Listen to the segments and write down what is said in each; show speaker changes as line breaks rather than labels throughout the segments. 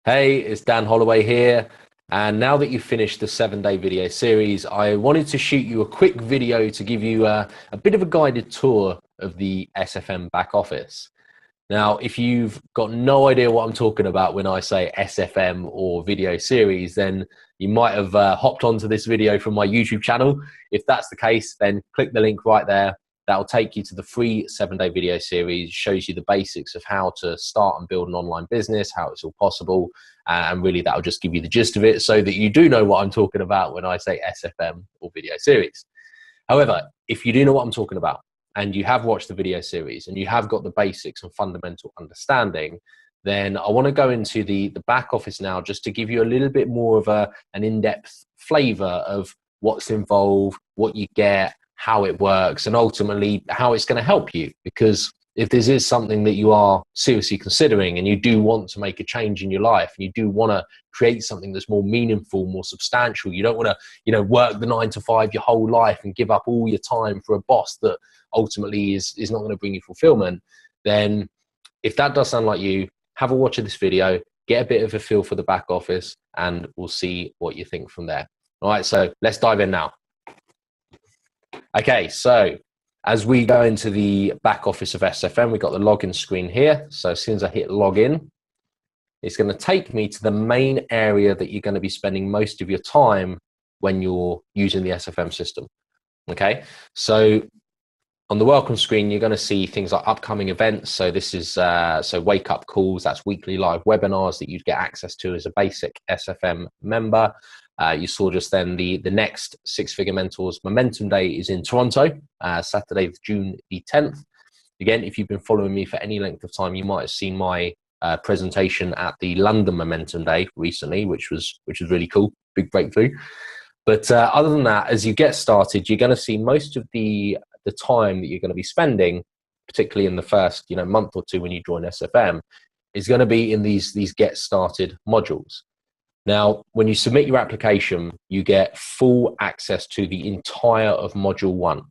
Hey, it's Dan Holloway here. And now that you've finished the 7-day video series, I wanted to shoot you a quick video to give you a bit of a guided tour of the SFM back office. Now, if you've got no idea what I'm talking about when I say SFM or video series, then you might have hopped onto this video from my YouTube channel. If that's the case, then click the link right there. That'll take you to the free 7-day video series, shows you the basics of how to start and build an online business, how it's all possible, and really that'll just give you the gist of it so that you do know what I'm talking about when I say SFM or video series. However, if you do know what I'm talking about and you have watched the video series and you have got the basics and fundamental understanding, then I want to go into the back office now just to give you a little bit more of an in-depth flavor of what's involved, what you get, how it works, and ultimately how it's going to help you. Because if this is something that you are seriously considering and you do want to make a change in your life and you do want to create something that's more meaningful, more substantial, you don't want to, work the 9 to 5 your whole life and give up all your time for a boss that ultimately is not going to bring you fulfillment, then if that does sound like you, have a watch of this video, get a bit of a feel for the back office, and we'll see what you think from there. All right, so let's dive in now. Okay, so as we go into the back office of SFM, we've got the login screen here. So as soon as I hit login, it's going to take me to the main area that you're going to be spending most of your time when you're using the SFM system. Okay, so on the welcome screen, you're going to see things like upcoming events. So this is wake up calls. That's weekly live webinars that you'd get access to as a basic SFM member. You saw just then the next Six Figure Mentors Momentum Day is in Toronto, Saturday, June the 10th. Again, if you've been following me for any length of time, you might have seen my presentation at the London Momentum Day recently, which was really cool, big breakthrough. But other than that, as you get started, you're going to see most of the time that you're going to be spending, particularly in the first month or two when you join SFM, is going to be in these get started modules. Now, when you submit your application, you get full access to the entire of Module 1.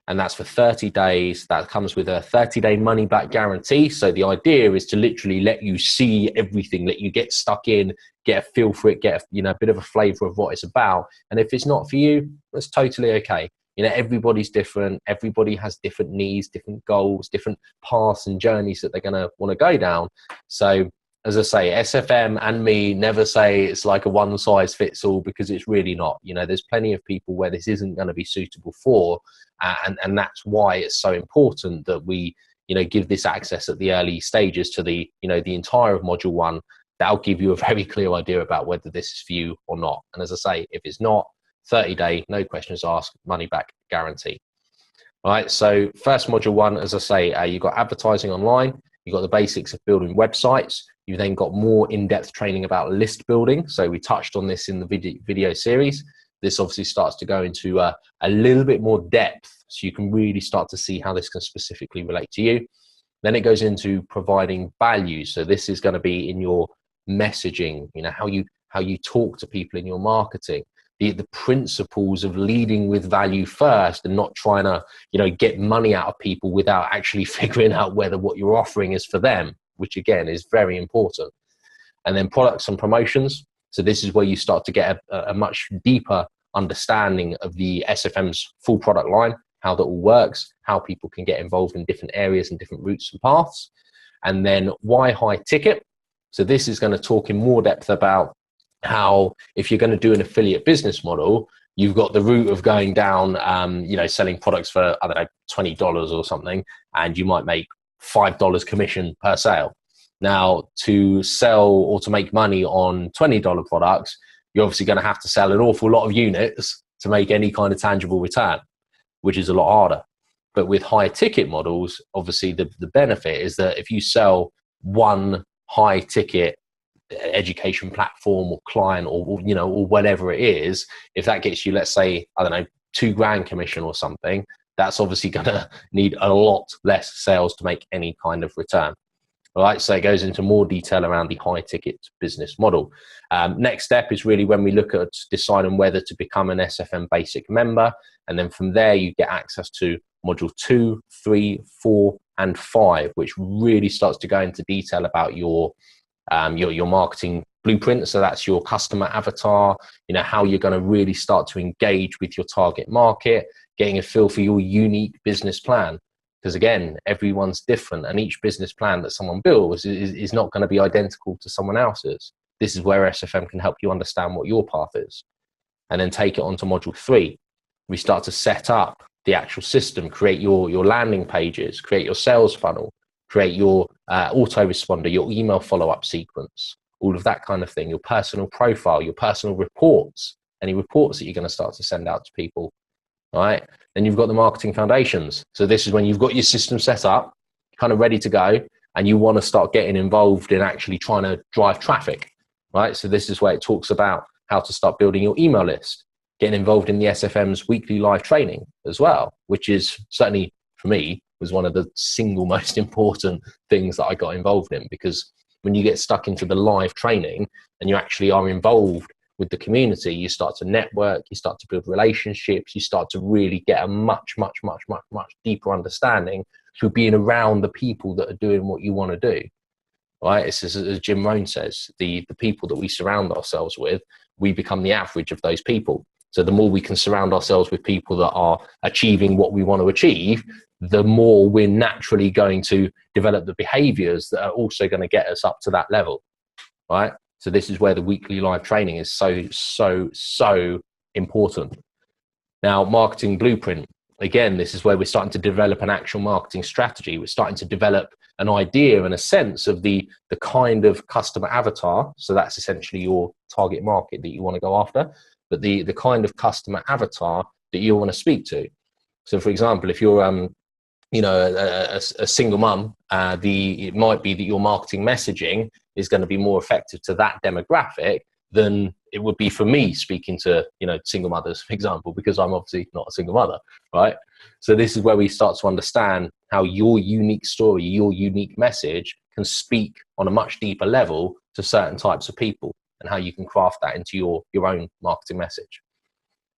And that's for 30 days. That comes with a 30-day money-back guarantee. So the idea is to literally let you see everything, let you get stuck in, get a feel for it, get a bit of a flavor of what it's about. And if it's not for you, that's totally okay. Everybody's different. Everybody has different needs, different goals, different paths and journeys that they're going to want to go down. So as I say, SFM and me never say it's like a one size fits all, because it's really not. There's plenty of people where this isn't going to be suitable for, and that's why it's so important that we, give this access at the early stages to the entire of Module 1. That'll give you a very clear idea about whether this is for you or not. And as I say, if it's not, 30-day, no questions asked, money back guarantee. All right, so first Module 1, as I say, you've got advertising online, you've got the basics of building websites, you've then got more in-depth training about list building. So we touched on this in the video series. This obviously starts to go into a little bit more depth, so you can really start to see how this can specifically relate to you. Then it goes into providing value. So this is going to be in your messaging, how you talk to people in your marketing. The principles of leading with value first and not trying to, get money out of people without actually figuring out whether what you're offering is for them, which again is very important. And then products and promotions. So this is where you start to get a much deeper understanding of the SFM's full product line, how that all works, how people can get involved in different areas and different routes and paths. And then why high ticket. So this is going to talk in more depth about how, if you're going to do an affiliate business model, you've got the route of going down, selling products for, I don't know, $20 or something, and you might make $5 commission per sale. Now, to sell or to make money on $20 products, you're obviously going to have to sell an awful lot of units to make any kind of tangible return, which is a lot harder. But with high ticket models, obviously the benefit is that if you sell one high ticket education platform or client or whatever it is, if that gets you, let's say, I don't know, $2,000 commission or something, that's obviously going to need a lot less sales to make any kind of return. All right, so it goes into more detail around the high ticket business model. Next step is really when we look at deciding whether to become an SFM basic member, and then from there you get access to module 2, 3, 4 and 5, which really starts to go into detail about your your marketing blueprint. So that's your customer avatar, how you're going to really start to engage with your target market, getting a feel for your unique business plan. Because again, everyone's different, and each business plan that someone builds is not going to be identical to someone else's. This is where SFM can help you understand what your path is. And then take it on to module 3. We start to set up the actual system, create your landing pages, create your sales funnel, create your autoresponder, your email follow-up sequence, all of that kind of thing, your personal profile, your personal reports, any reports that you're going to start to send out to people. All right. Then you've got the marketing foundations. So this is when you've got your system set up, kind of ready to go, and you want to start getting involved in actually trying to drive traffic, right? So this is where it talks about how to start building your email list, getting involved in the SFM's weekly live training as well, which is certainly for me was one of the single most important things that I got involved in, because when you get stuck into the live training and you actually are involved with the community, you start to network, you start to build relationships, you start to really get a much deeper understanding through being around the people that are doing what you want to do, right? It's as Jim Rohn says, the people that we surround ourselves with, we become the average of those people. So the more we can surround ourselves with people that are achieving what we want to achieve, the more we're naturally going to develop the behaviors that are also going to get us up to that level, right? So this is where the weekly live training is so important. Now, marketing blueprint. Again, this is where we're starting to develop an actual marketing strategy. We're starting to develop an idea and a sense of the kind of customer avatar. So that's essentially your target market that you want to go after, but the kind of customer avatar that you want to speak to. So for example, if you're a single mum, it might be that your marketing messaging is going to be more effective to that demographic than it would be for me speaking to, single mothers, for example, because I'm obviously not a single mother, right? So this is where we start to understand how your unique story, your unique message can speak on a much deeper level to certain types of people, and how you can craft that into your own marketing message.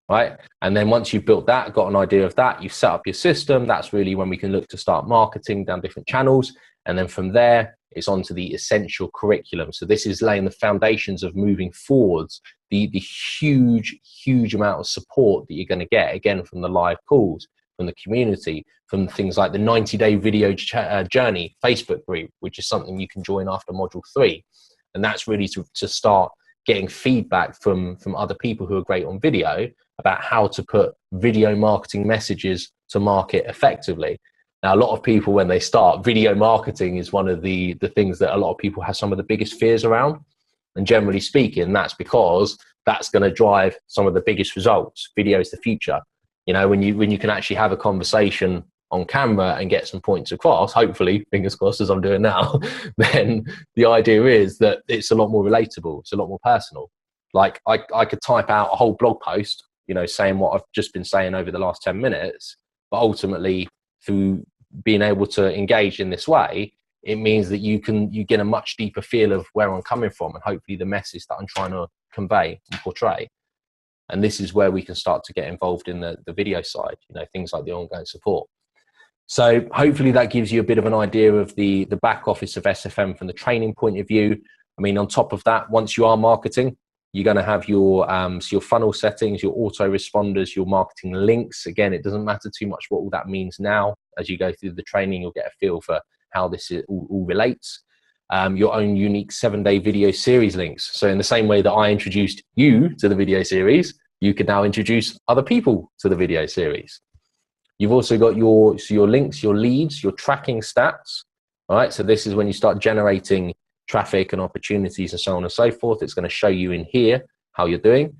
Right. And then once you've built that, got an idea of that, you've set up your system, that's really when we can look to start marketing down different channels. And then from there, it's on to the essential curriculum. So this is laying the foundations of moving forwards, the huge amount of support that you're going to get, again, from the live calls, from the community, from things like the 90-day video journey Facebook group, which is something you can join after module 3. And that's really to start getting feedback from other people who are great on video about how to put video marketing messages to market effectively. Now, a lot of people, when they start, video marketing is one of the things that a lot of people have some of the biggest fears around. And generally speaking, that's because that's going to drive some of the biggest results. Video is the future. When you can actually have a conversation on camera and get some points across, hopefully, fingers crossed, as I'm doing now, then the idea is that it's a lot more relatable. It's a lot more personal. Like I could type out a whole blog post, saying what I've just been saying over the last 10 minutes, but ultimately through being able to engage in this way, it means that you get a much deeper feel of where I'm coming from, and hopefully the message that I'm trying to convey and portray. And this is where we can start to get involved in the video side, things like the ongoing support. So hopefully that gives you a bit of an idea of the back office of SFM from the training point of view. I mean, on top of that, once you are marketing, you're going to have your funnel settings, your autoresponders, your marketing links. Again, it doesn't matter too much what all that means now. As you go through the training, you'll get a feel for how this all relates. Your own unique 7-day video series links. So in the same way that I introduced you to the video series, you can now introduce other people to the video series. You've also got your links, your leads, your tracking stats. All right, so this is when you start generating traffic and opportunities and so on and so forth. It's going to show you in here how you're doing.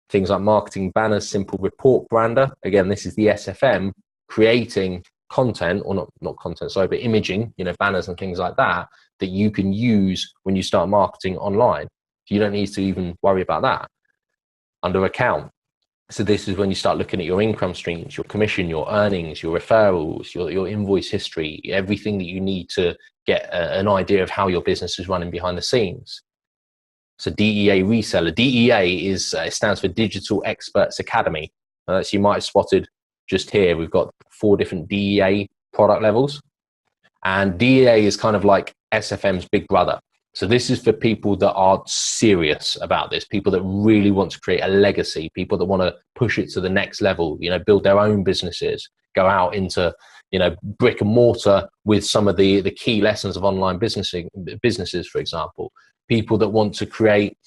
Things like marketing banners, simple report brander. Again, this is the SFM creating content, or not content, sorry, but imaging, banners and things like that you can use when you start marketing online. You don't need to even worry about that. Under account. So this is when you start looking at your income streams, your commission, your earnings, your referrals, your invoice history, everything that you need to get an idea of how your business is running behind the scenes. So DEA reseller. DEA stands for Digital Experts Academy. So you might have spotted just here, we've got 4 different DEA product levels. And DEA is kind of like SFM's big brother. So this is for people that are serious about this, people that really want to create a legacy, people that want to push it to the next level, you know, build their own businesses, go out into, you know, brick and mortar with some of the key lessons of online businesses, for example. People that want to create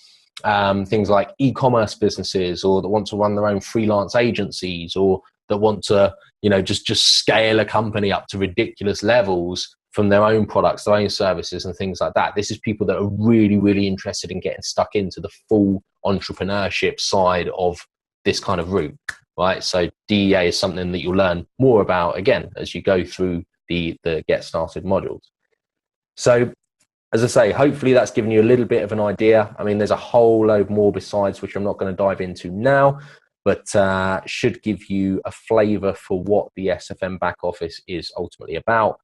things like e-commerce businesses, or that want to run their own freelance agencies, or that want to, you know, just scale a company up to ridiculous levels from their own products, their own services and things like that. This is people that are really, really interested in getting stuck into the full entrepreneurship side of this kind of route, right? So DEA is something that you'll learn more about, again, as you go through the Get Started modules. So as I say, hopefully that's given you a little bit of an idea. I mean, there's a whole load more besides, which I'm not going to dive into now, but should give you a flavor for what the SFM back office is ultimately about.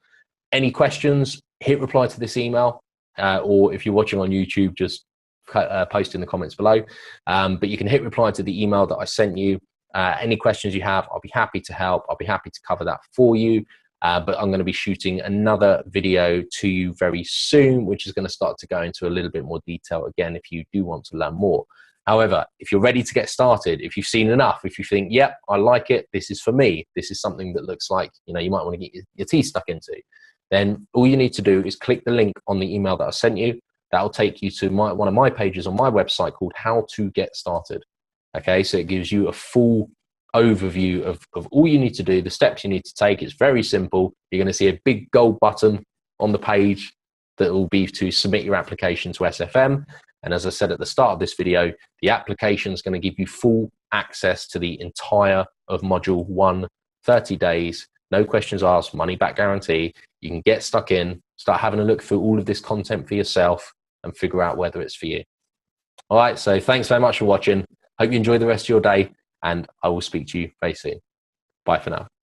Any questions, hit reply to this email, or if you're watching on YouTube, just post in the comments below. But you can hit reply to the email that I sent you. Any questions you have, I'll be happy to help. I'll be happy to cover that for you. But I'm going to be shooting another video to you very soon, which is going to start to go into a little bit more detail again, if you do want to learn more. However, if you're ready to get started, if you've seen enough, if you think, yep, I like it, this is for me, this is something that looks like, you know, you might want to get your teeth stuck into, then all you need to do is click the link on the email that I sent you. That'll take you to one of my pages on my website called How to Get Started. Okay, so it gives you a full overview of all you need to do, the steps you need to take. It's very simple. You're going to see a big gold button on the page that will be to submit your application to SFM. And as I said at the start of this video, the application is going to give you full access to the entire of module 1, 30 days, no questions asked, money back guarantee. You can get stuck in, start having a look through all of this content for yourself and figure out whether it's for you. All right, so thanks very much for watching. Hope you enjoy the rest of your day, and I will speak to you very soon. Bye for now.